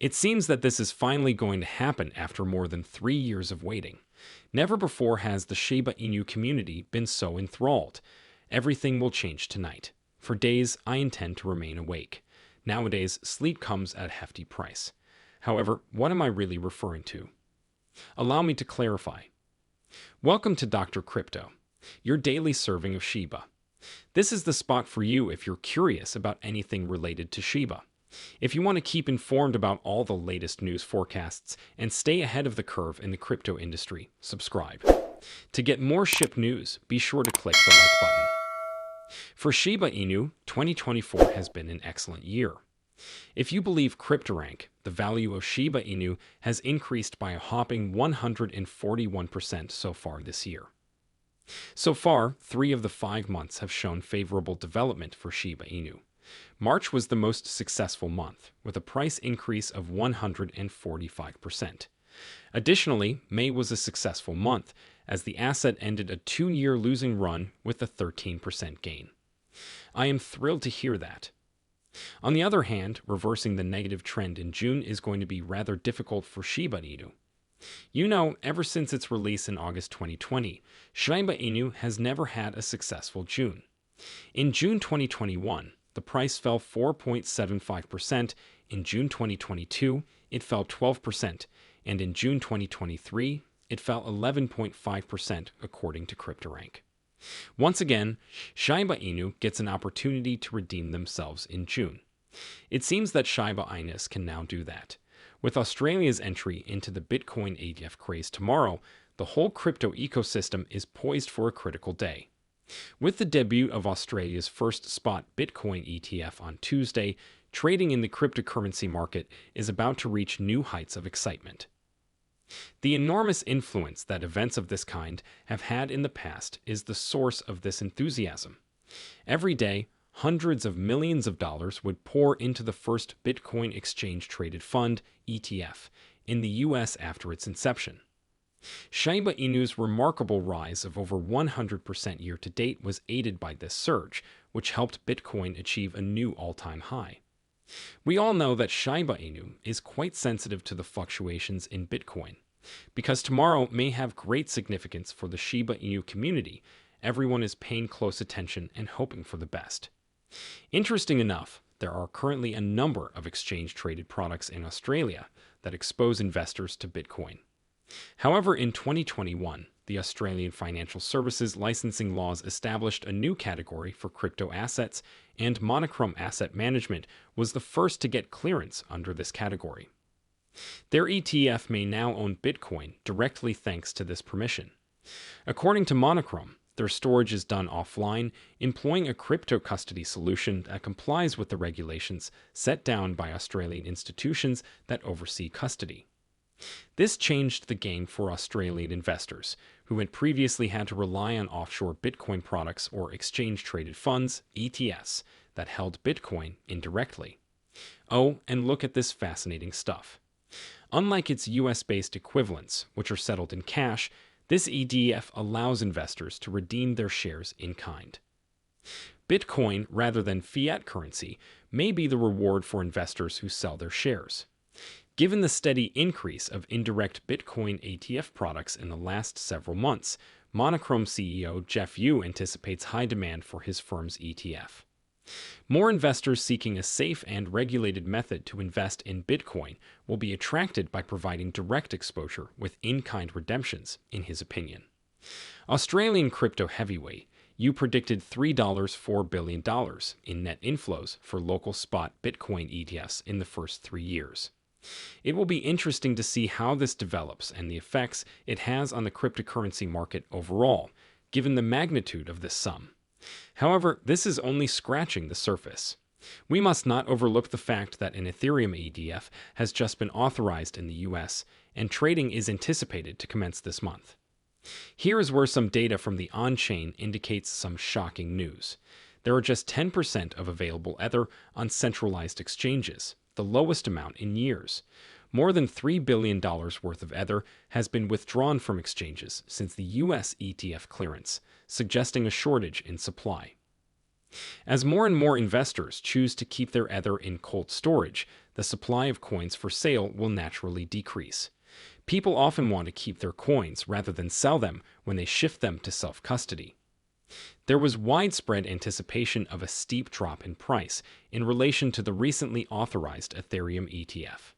It seems that this is finally going to happen after more than 3 years of waiting. Never before has the Shiba Inu community been so enthralled. Everything will change tonight. For days, I intend to remain awake. Nowadays, sleep comes at a hefty price. However, what am I really referring to? Allow me to clarify. Welcome to Dr. Crypto, your daily serving of Shiba. This is the spot for you if you're curious about anything related to Shiba. If you want to keep informed about all the latest news forecasts and stay ahead of the curve in the crypto industry, subscribe. To get more SHIB news, be sure to click the like button. For Shiba Inu, 2024 has been an excellent year. If you believe CryptoRank, the value of Shiba Inu has increased by a hopping 141% so far this year. So far, 3 of the 5 months have shown favorable development for Shiba Inu. March was the most successful month, with a price increase of 145%. Additionally, May was a successful month, as the asset ended a 2-year losing run with a 13% gain. I am thrilled to hear that. On the other hand, reversing the negative trend in June is going to be rather difficult for Shiba Inu. You know, ever since its release in August 2020, Shiba Inu has never had a successful June. In June 2021, the price fell 4.75%, in June 2022, it fell 12%, and in June 2023, it fell 11.5% according to CryptoRank. Once again, Shiba Inu gets an opportunity to redeem themselves in June. It seems that Shiba Inu can now do that. With Australia's entry into the Bitcoin ETF craze tomorrow, the whole crypto ecosystem is poised for a critical day. With the debut of Australia's first spot Bitcoin ETF on Tuesday, trading in the cryptocurrency market is about to reach new heights of excitement. The enormous influence that events of this kind have had in the past is the source of this enthusiasm. Every day, hundreds of millions of dollars would pour into the first Bitcoin exchange-traded fund, ETF, in the US after its inception. Shiba Inu's remarkable rise of over 100% year-to-date was aided by this surge, which helped Bitcoin achieve a new all-time high. We all know that Shiba Inu is quite sensitive to the fluctuations in Bitcoin. Because tomorrow may have great significance for the Shiba Inu community, everyone is paying close attention and hoping for the best. Interesting enough, there are currently a number of exchange-traded products in Australia that expose investors to Bitcoin. However, in 2021, the Australian financial services licensing laws established a new category for crypto assets, and Monochrome Asset Management was the first to get clearance under this category. Their ETF may now own Bitcoin directly thanks to this permission. According to Monochrome, their storage is done offline, employing a crypto custody solution that complies with the regulations set down by Australian institutions that oversee custody. This changed the game for Australian investors, who had previously had to rely on offshore Bitcoin products or exchange-traded funds, ETFs, that held Bitcoin indirectly. Oh, and look at this fascinating stuff. Unlike its US-based equivalents, which are settled in cash, this ETF allows investors to redeem their shares in kind. Bitcoin, rather than fiat currency, may be the reward for investors who sell their shares. Given the steady increase of indirect Bitcoin ETF products in the last several months, Monochrome CEO Jeff Yu anticipates high demand for his firm's ETF. More investors seeking a safe and regulated method to invest in Bitcoin will be attracted by providing direct exposure with in-kind redemptions, in his opinion. Australian crypto heavyweight, Yu predicted $3.4 billion in net inflows for local spot Bitcoin ETFs in the first 3 years. It will be interesting to see how this develops and the effects it has on the cryptocurrency market overall, given the magnitude of this sum. However, this is only scratching the surface. We must not overlook the fact that an Ethereum ETF has just been authorized in the US, and trading is anticipated to commence this month. Here is where some data from the on-chain indicates some shocking news. There are just 10% of available Ether on centralized exchanges, the lowest amount in years. More than $3 billion worth of Ether has been withdrawn from exchanges since the US ETF clearance, suggesting a shortage in supply. As more and more investors choose to keep their Ether in cold storage, the supply of coins for sale will naturally decrease. People often want to keep their coins rather than sell them when they shift them to self-custody. There was widespread anticipation of a steep drop in price in relation to the recently authorized Ethereum ETF.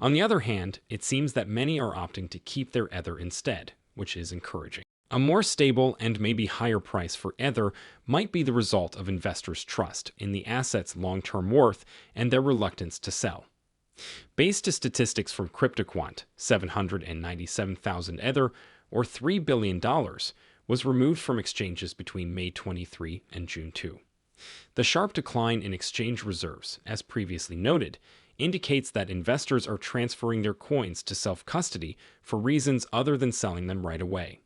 On the other hand, it seems that many are opting to keep their Ether instead, which is encouraging. A more stable and maybe higher price for Ether might be the result of investors' trust in the asset's long-term worth and their reluctance to sell. Based on statistics from CryptoQuant, 797,000 Ether, or $3 billion, was removed from exchanges between May 23 and June 2. The sharp decline in exchange reserves, as previously noted, indicates that investors are transferring their coins to self-custody for reasons other than selling them right away.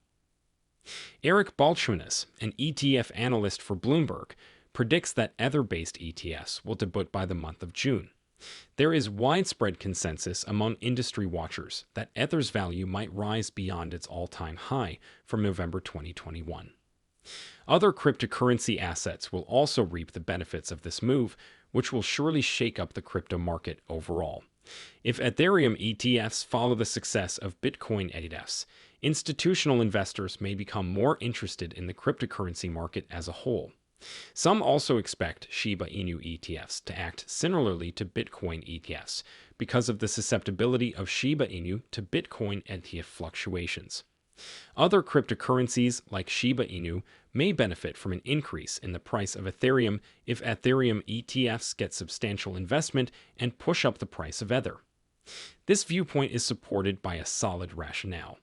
Eric Balchunas, an ETF analyst for Bloomberg, predicts that Ether-based ETFs will debut by the month of June. There is widespread consensus among industry watchers that Ether's value might rise beyond its all-time high from November 2021. Other cryptocurrency assets will also reap the benefits of this move, which will surely shake up the crypto market overall. If Ethereum ETFs follow the success of Bitcoin ETFs, institutional investors may become more interested in the cryptocurrency market as a whole. Some also expect Shiba Inu ETFs to act similarly to Bitcoin ETFs because of the susceptibility of Shiba Inu to Bitcoin ETF fluctuations. Other cryptocurrencies like Shiba Inu may benefit from an increase in the price of Ethereum if Ethereum ETFs get substantial investment and push up the price of Ether. This viewpoint is supported by a solid rationale.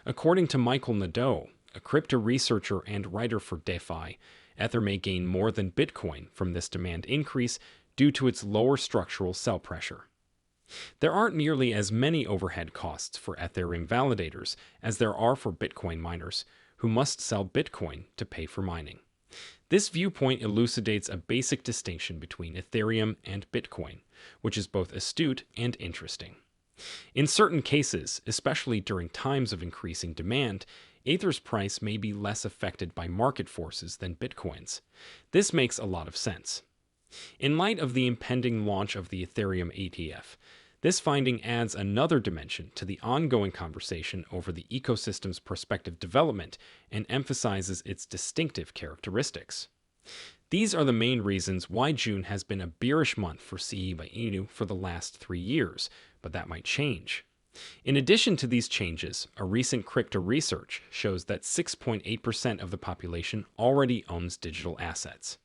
According to Michael Nadeau, a crypto researcher and writer for DeFi, Ether may gain more than Bitcoin from this demand increase due to its lower structural sell pressure. There aren't nearly as many overhead costs for Ethereum validators as there are for Bitcoin miners, who must sell Bitcoin to pay for mining. This viewpoint elucidates a basic distinction between Ethereum and Bitcoin, which is both astute and interesting. In certain cases, especially during times of increasing demand, Ether's price may be less affected by market forces than Bitcoin's. This makes a lot of sense. In light of the impending launch of the Ethereum ETF, this finding adds another dimension to the ongoing conversation over the ecosystem's prospective development and emphasizes its distinctive characteristics. These are the main reasons why June has been a bearish month for Shiba Inu for the last 3 years, but that might change. In addition to these changes, a recent crypto research shows that 6.8% of the population already owns digital assets.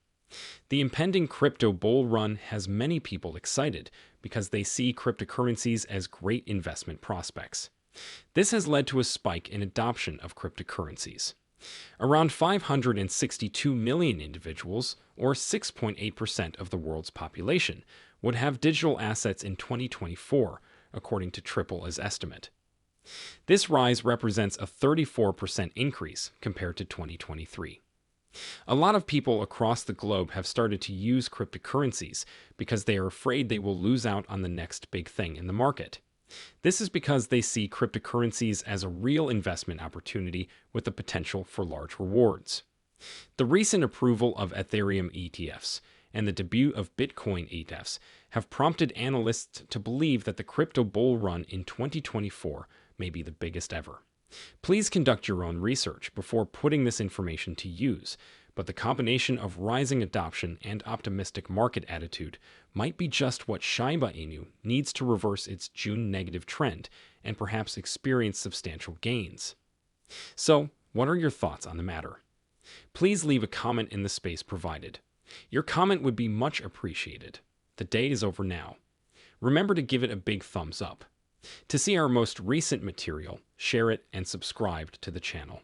The impending crypto bull run has many people excited because they see cryptocurrencies as great investment prospects. This has led to a spike in adoption of cryptocurrencies. Around 562 million individuals, or 6.8% of the world's population, would have digital assets in 2024, according to Tripple's estimate. This rise represents a 34% increase compared to 2023. A lot of people across the globe have started to use cryptocurrencies because they are afraid they will lose out on the next big thing in the market. This is because they see cryptocurrencies as a real investment opportunity with the potential for large rewards. The recent approval of Ethereum ETFs and the debut of Bitcoin ETFs have prompted analysts to believe that the crypto bull run in 2024 may be the biggest ever. Please conduct your own research before putting this information to use, but the combination of rising adoption and optimistic market attitude might be just what Shiba Inu needs to reverse its June negative trend and perhaps experience substantial gains. So, what are your thoughts on the matter? Please leave a comment in the space provided. Your comment would be much appreciated. The day is over now. Remember to give it a big thumbs up. To see our most recent material, share it and subscribe to the channel.